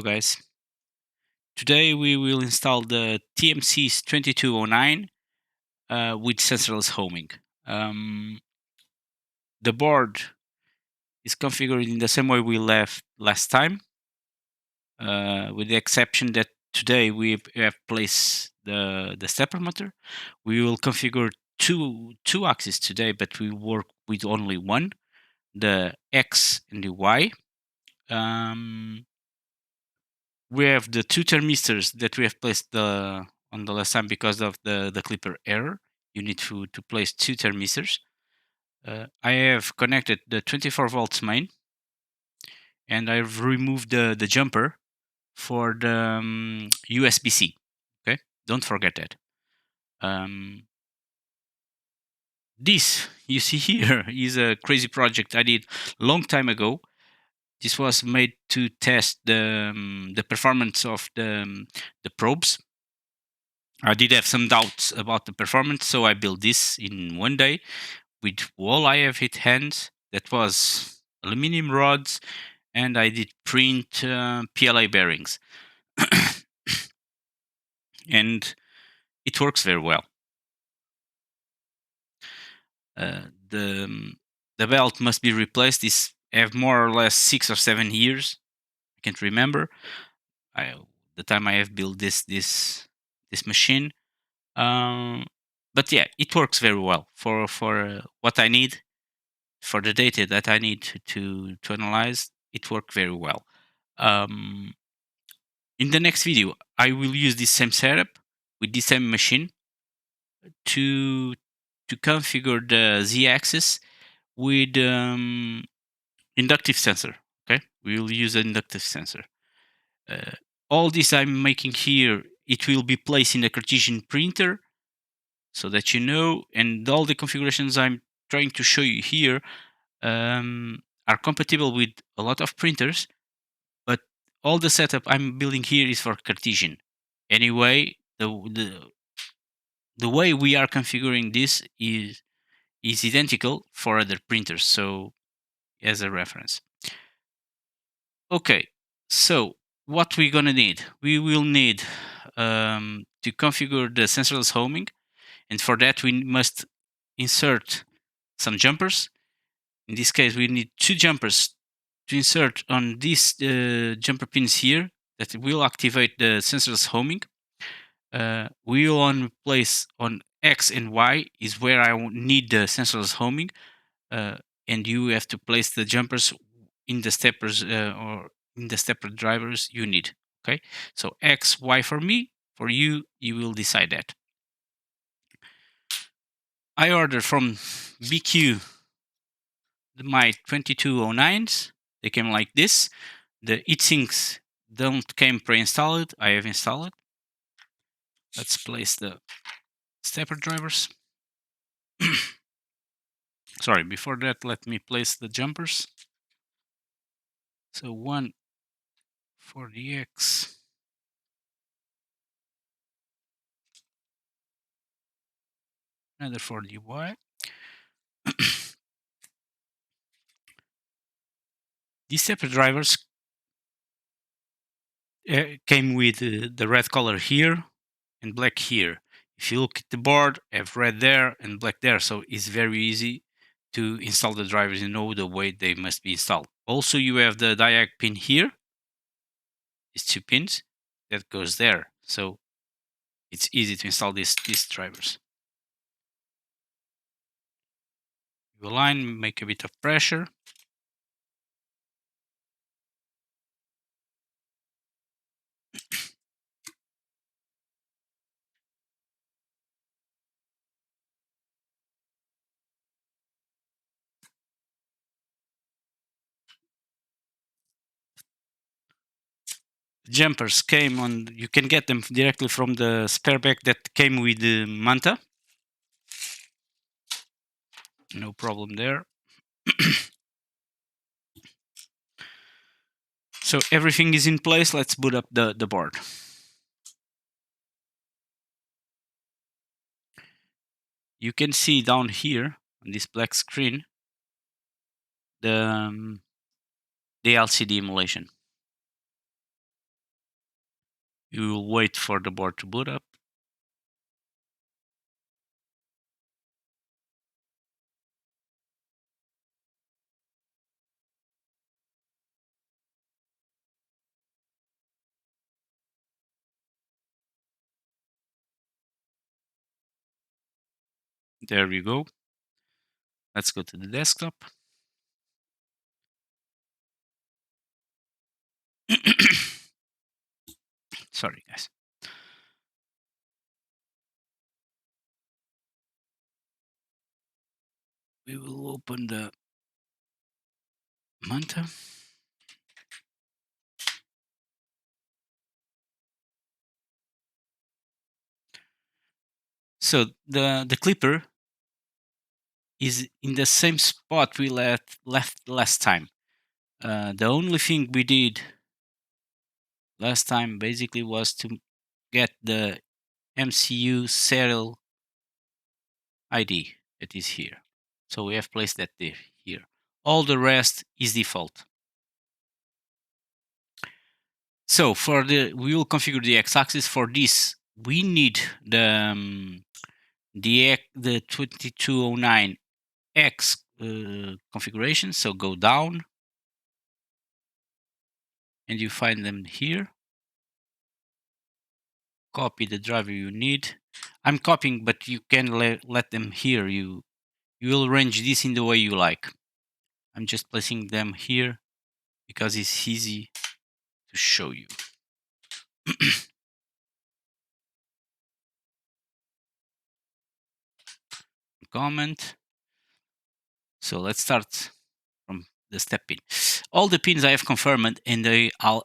guys. Today we will install the TMC2209 with sensorless homing. The board is configured in the same way we left last time, with the exception that today we have placed the stepper motor. We will configure two axes today, but we work with only one, the X and the Y. We have the two thermistors that we have placed on the last time because of the klipper error. You need to place two thermistors. I have connected the 24 volts main, and I've removed the jumper for the USB-C. Okay, don't forget that. This you see here is a crazy project I did long time ago. This was made to test the performance of the probes. I did have some doubts about the performance, so I built this in one day with all I have hit hands. That was aluminum rods, and I did print PLA bearings, and it works very well. The belt must be replaced. This have more or less 6 or 7 years. I can't remember. The time I have built this machine. But yeah, it works very well for what I need, for the data that I need to analyze. It worked very well. In the next video, I will use this same setup with this same machine to configure the Z-axis with inductive sensor. Okay, we will use an inductive sensor. All this I'm making here, it will be placed in a Cartesian printer, so that you know, and all the configurations I'm trying to show you here are compatible with a lot of printers, but all the setup I'm building here is for Cartesian. Anyway, the way we are configuring this is identical for other printers, so as a reference. Okay, so what we're gonna need? We will need to configure the sensorless homing, and for that we must insert some jumpers. In this case, we need two jumpers to insert on these jumper pins here that will activate the sensorless homing. We will only place on X and Y is where I need the sensorless homing, and you have to place the jumpers in the steppers or in the stepper drivers you need. Okay, so X, Y for me, for you, you will decide that. I ordered from BQ my 2209s. They came like this. The heatsinks don't came pre-installed. I have installed it. Let's place the stepper drivers. Sorry, before that, let me place the jumpers. So one for the X. Another for the Y. These stepper drivers came with the red color here and black here. If you look at the board, I have red there and black there, so it's very easy to install the drivers. You know the way they must be installed. Also, you have the diag pin here. These two pins that goes there, so it's easy to install these drivers. You align, make a bit of pressure. Jumpers came on, you can get them directly from the spare pack that came with the Manta. No problem there. So everything is in place. Let's boot up the board. You can see down here on this black screen the LCD emulation. You will wait for the board to boot up. There we go. Let's go to the desktop. Sorry, guys. We will open the Manta. So the clipper is in the same spot we left last time. The only thing we did last time basically was to get the MCU serial ID that is here. So we have placed that there here. All the rest is default. So for we will configure the x-axis. For this, we need the 2209 X configuration. So go down and you find them here. Copy the driver you need. I'm copying, but you can let them here. You will arrange this in the way you like. I'm just placing them here because it's easy to show you. Comment. So let's start from the step pin. All the pins I have confirmed, and they are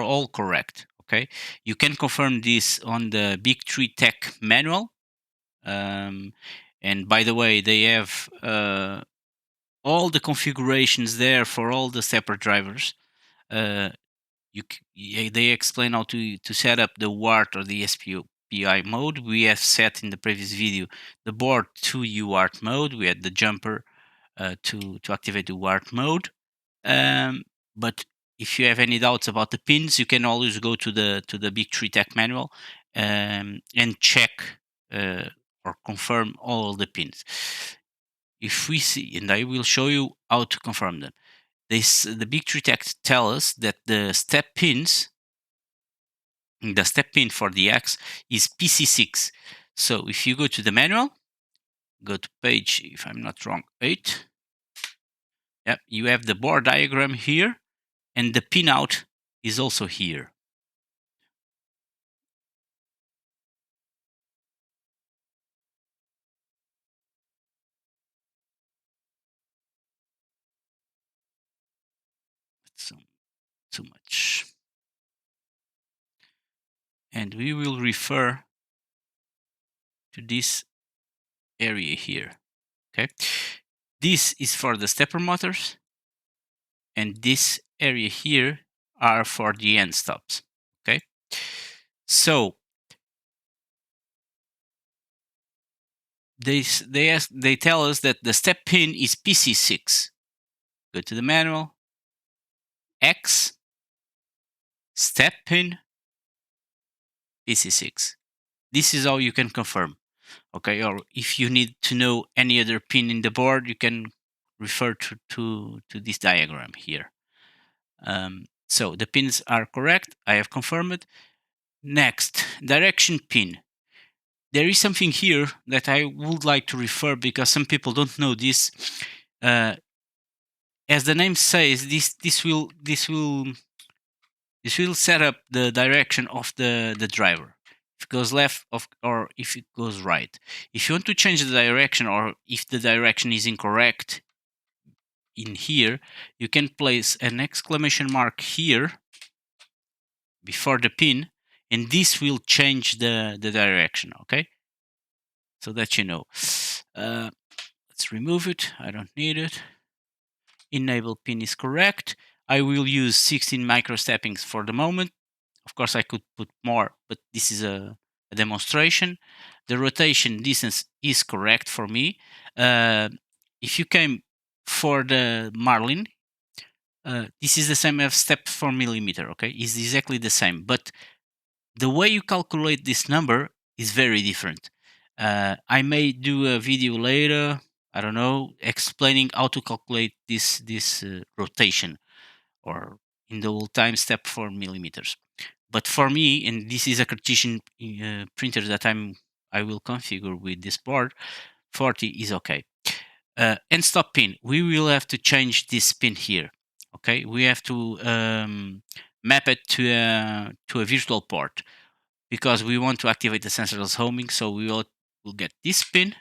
all correct. Okay, you can confirm this on the Bigtreetech manual. And by the way, they have all the configurations there for all the separate drivers. They explain how to set up the UART or the SPI mode. We have set in the previous video the board to UART mode. We had the jumper to activate the UART mode. But if you have any doubts about the pins, you can always go to the Bigtreetech manual and check or confirm all the pins. If we see, and I will show you how to confirm them. The Bigtreetech tell us that the step pin for the X is PC6. So if you go to the manual, go to page, if I'm not wrong, 8. Yep, you have the board diagram here, and the pinout is also here. So too much. And we will refer to this area here. Okay, this is for the stepper motors, and this area here are for the end stops. Okay, so they tell us that the step pin is PC6. Go to the manual, X, step pin, PC6. This is how you can confirm. Okay, or if you need to know any other pin in the board, you can refer to this diagram here. So the pins are correct. I have confirmed it. Next, direction pin. There is something here that I would like to refer because some people don't know this. As the name says, this will set up the direction of the driver. If it goes left or if it goes right. If you want to change the direction or if the direction is incorrect in here, you can place an exclamation mark here before the pin, and this will change the direction. Okay, so that you know. Let's remove it. I don't need it. Enable pin is correct. I will use 16 micro steppings for the moment. Of course, I could put more, but this is a demonstration. The rotation distance is correct for me. If you came for the Marlin, this is the same as step 4 millimeter. Okay, is exactly the same, but the way you calculate this number is very different. I may do a video later, I don't know, explaining how to calculate this rotation, or in the old time step 4 millimeters. But for me, and this is a Cartesian printer that I will configure with this board, 40 is okay. End stop pin, we will have to change this pin here. Okay, we have to map it to a virtual port, because we want to activate the sensorless homing. So we'll get this pin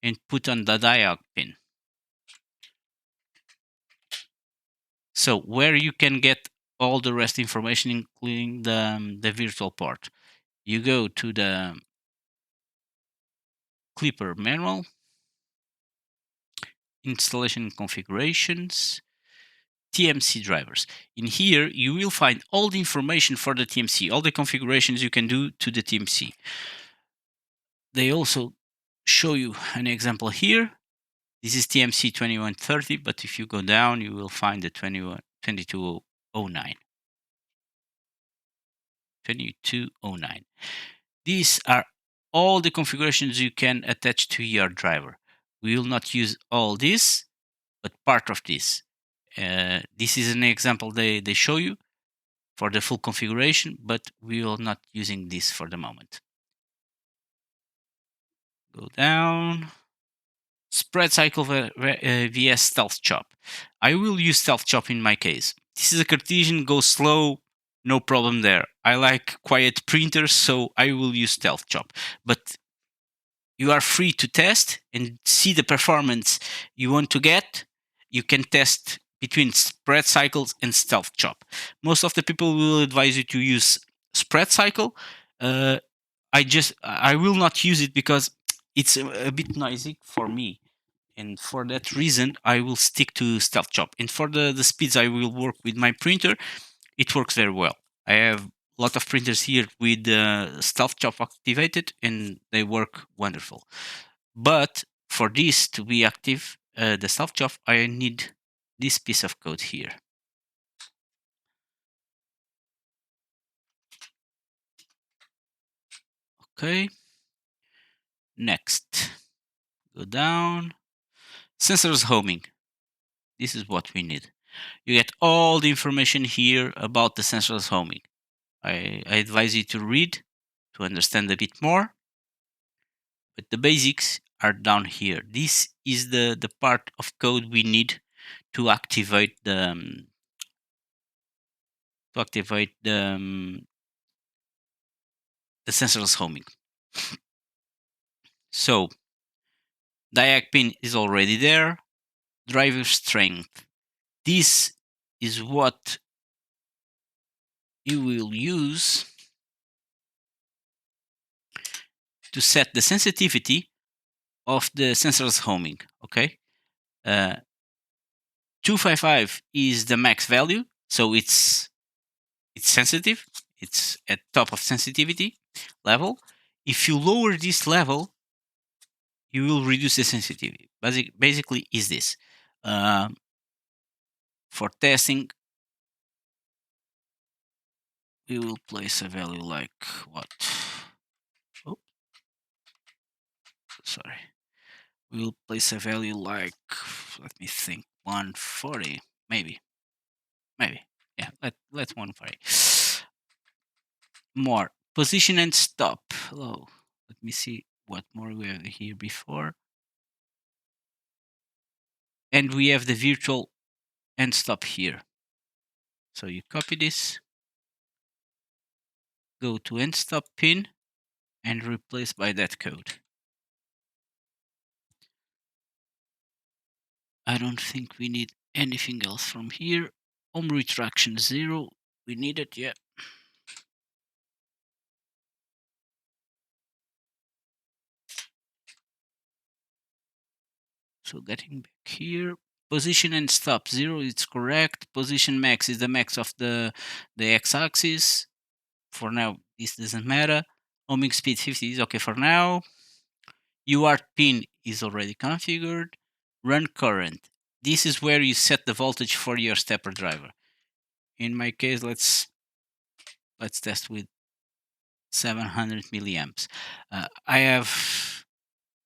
and put on the diag pin. So where you can get all the rest information, including the virtual port, you go to the klipper manual, installation configurations, TMC drivers. In here, you will find all the information for the TMC, all the configurations you can do to the TMC. They also show you an example here. This is TMC2130, but if you go down, you will find the 2209. These are all the configurations you can attach to your driver. We will not use all this, but part of this. This is an example they show you for the full configuration, but we will not using this for the moment. Go down. Spread cycle vs stealth chop. I will use stealth chop in my case. This is a Cartesian, go slow, no problem there. I like quiet printers, so I will use stealth chop. But you are free to test and see the performance you want to get. You can test between spread cycles and stealth chop. Most of the people will advise you to use spread cycle. I will not use it because it's a bit noisy for me, and for that reason I will stick to stealth chop. And for the speeds I will work with my printer, it works very well. I have a lot of printers here with stealth chop activated, and they work wonderful. But for this to be active, the stealth chop, I need this piece of code here. Okay, next, go down, sensors homing. This is what we need. You get all the information here about the sensorless homing. I advise you to read to understand a bit more, but the basics are down here. This is the part of code we need to activate the sensorless homing. So diag pin is already there. Driver strength. This is what you will use to set the sensitivity of the sensorless homing. Okay, 255 is the max value, so it's sensitive. It's at top of sensitivity level. If you lower this level, you will reduce the sensitivity. Basically, is this for testing? We will place a value like what? Oh, sorry. We will place a value like, let me think, 140, maybe. Yeah, let's 140. More position and stop. Hello. Let me see what more we have here before. And we have the virtual end stop here. So you copy this, go to end stop pin, and replace by that code. I don't think we need anything else from here. Home retraction 0. We need it, yeah. So getting back here, position and stop 0, it's correct. Position max is the max of the x-axis. For now, this doesn't matter. Homing speed 50 is okay for now. UART pin is already configured. Run current. this is where you set the voltage for your stepper driver. In my case, let's test with 700 milliamps. I have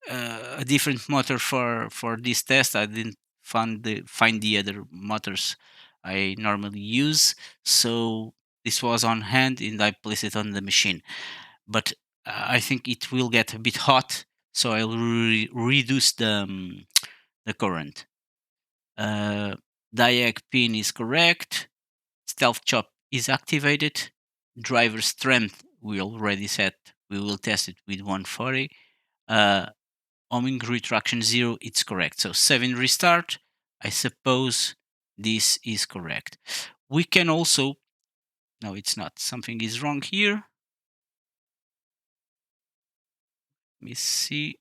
a different motor for this test. I didn't find the other motors I normally use, so this was on hand and I placed it on the machine. But I think it will get a bit hot, so I'll reduce the current. Diag pin is correct. Stealth chop is activated. Driver strength we already set. We will test it with 140. Homing retraction 0, it's correct. So save and restart. I suppose this is correct. We can also, no, it's not. Something is wrong here. Let me see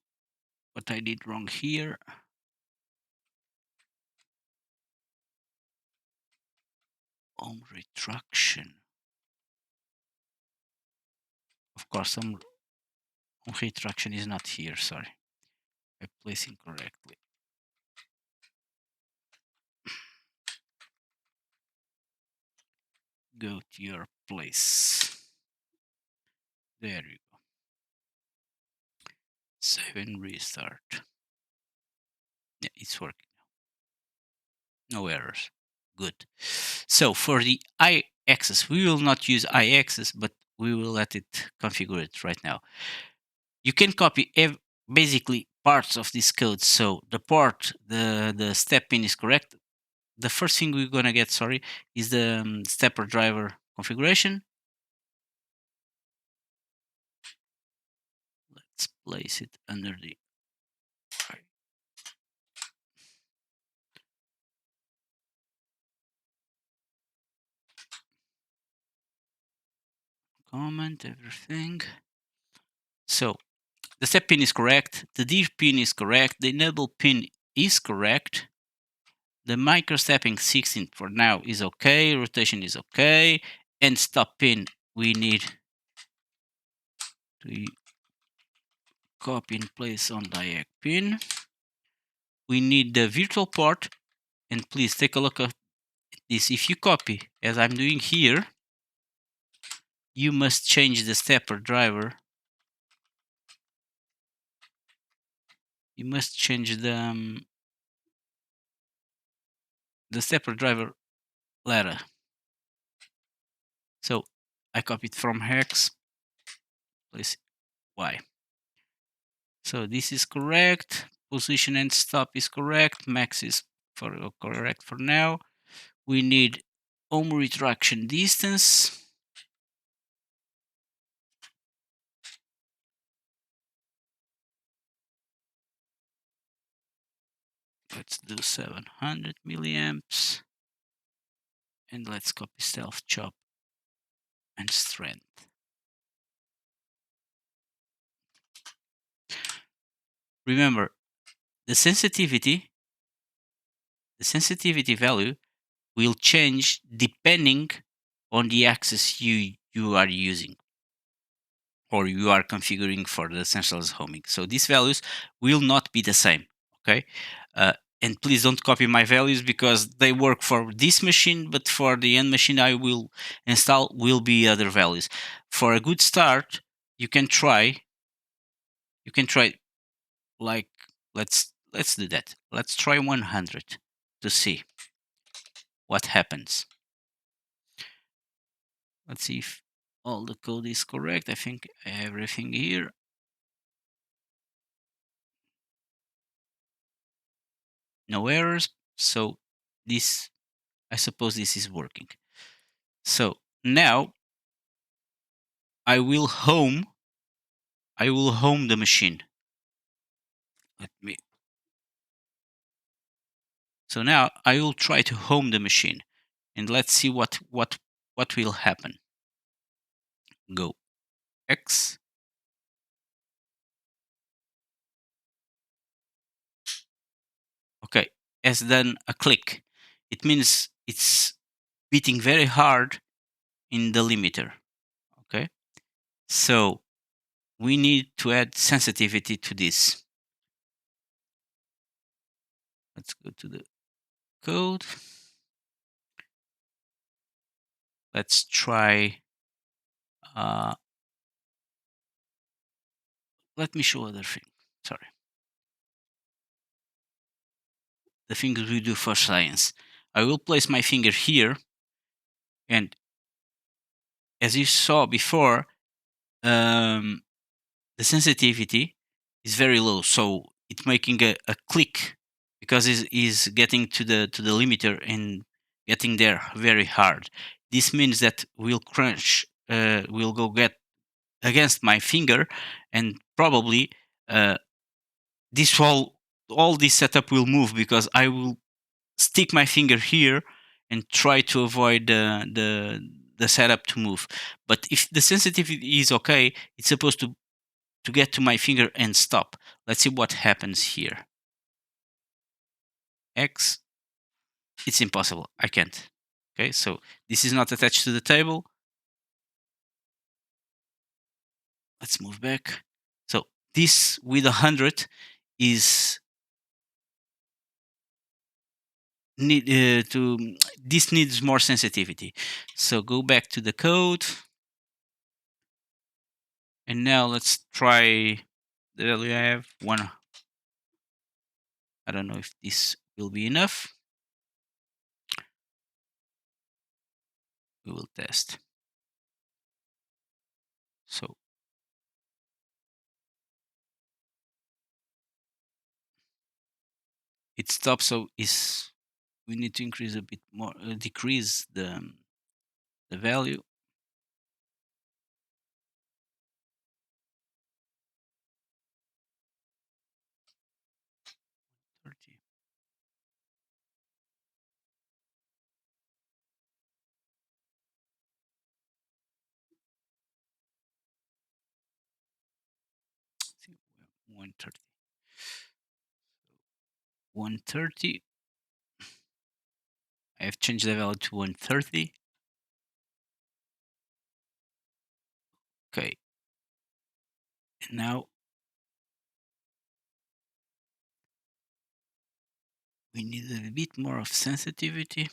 what I did wrong here. Home retraction. Of course, home retraction is not here. Sorry, I placed incorrectly. Go to your place. There you go. Save and restart. Yeah, it's working now. No errors. Good. So for the I-axis, we will not use I-axis, but we will let it configure it right now. You can copy basically parts of this code. So the port, the step pin is correct. The first thing we're gonna get, sorry, is the stepper driver configuration. Let's place it under the comment, everything. So the step pin is correct, the div pin is correct, the enable pin is correct, the micro stepping 16 for now is okay, rotation is okay, and stop pin we need to copy and place on diag pin. We need the virtual port, and please take a look at this. If you copy as I'm doing here, you must change the stepper driver. You must change the stepper driver letter. So I copied from hex, place Y. So this is correct. Position and stop is correct. Max is correct for now. We need home retraction distance. Let's do 700 milliamps. And let's copy stealth chop and strength. Remember, the sensitivity value will change depending on the axis you are using or you are configuring for the sensorless homing. So these values will not be the same, okay? And please don't copy my values because they work for this machine, but for the end machine I will install will be other values. For a good start, you can try like let's do that. Let's try 100 to see what happens. Let's see if all the code is correct. I think everything here. No errors. So this, I suppose this is working. So now I will home the machine. Let me. So now I will try to home the machine, and let's see what will happen. Go X. Okay, has done a click. It means it's beating very hard in the limiter. Okay, so we need to add sensitivity to this. Let's go to the code. Let's try. Let me show other thing. Sorry. The things we do for science. I will place my finger here, and as you saw before, the sensitivity is very low, so it's making a click because it's getting to the limiter and getting there very hard. This means that will crunch, will go get against my finger, and probably this all this setup will move because I will stick my finger here and try to avoid the setup to move. But if the sensitivity is okay, it's supposed to get to my finger and stop. Let's see what happens here. X, it's impossible. I can't. Okay, so this is not attached to the table. Let's move back. So this with 100 is this needs more sensitivity. So go back to the code, and now let's try the value I have. One. I don't know if this will be enough. We will test. So it stops. So we need to increase a bit more, decrease the value. See, 130. 130. I have changed the value to 130. Okay. And now we need a bit more of sensitivity.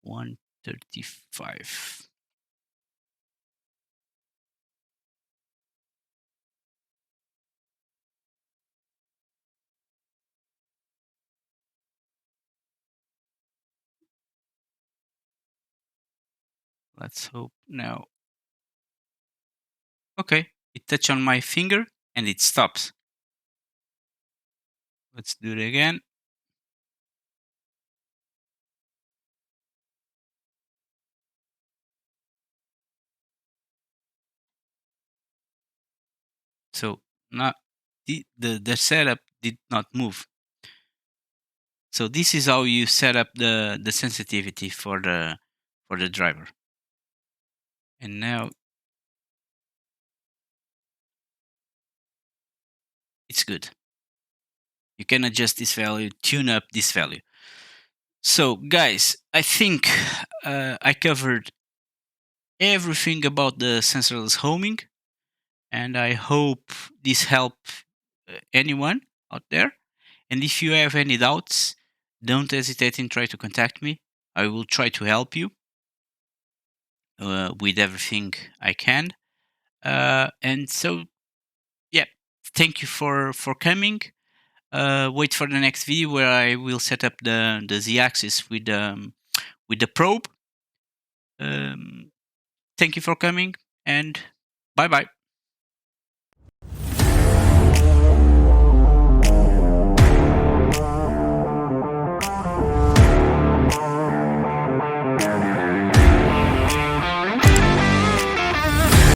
135. Let's hope now. Okay, it touched on my finger and it stops. Let's do it again. So not the setup did not move. So this is how you set up the sensitivity for the driver. And now it's good. You can adjust this value, tune up this value. So guys, I think I covered everything about the sensorless homing, and I hope this helped anyone out there. And if you have any doubts, don't hesitate and try to contact me. I will try to help you with everything I can. And so, yeah, thank you for coming. Wait for the next video where I will set up the z-axis with the probe. Thank you for coming, and bye bye.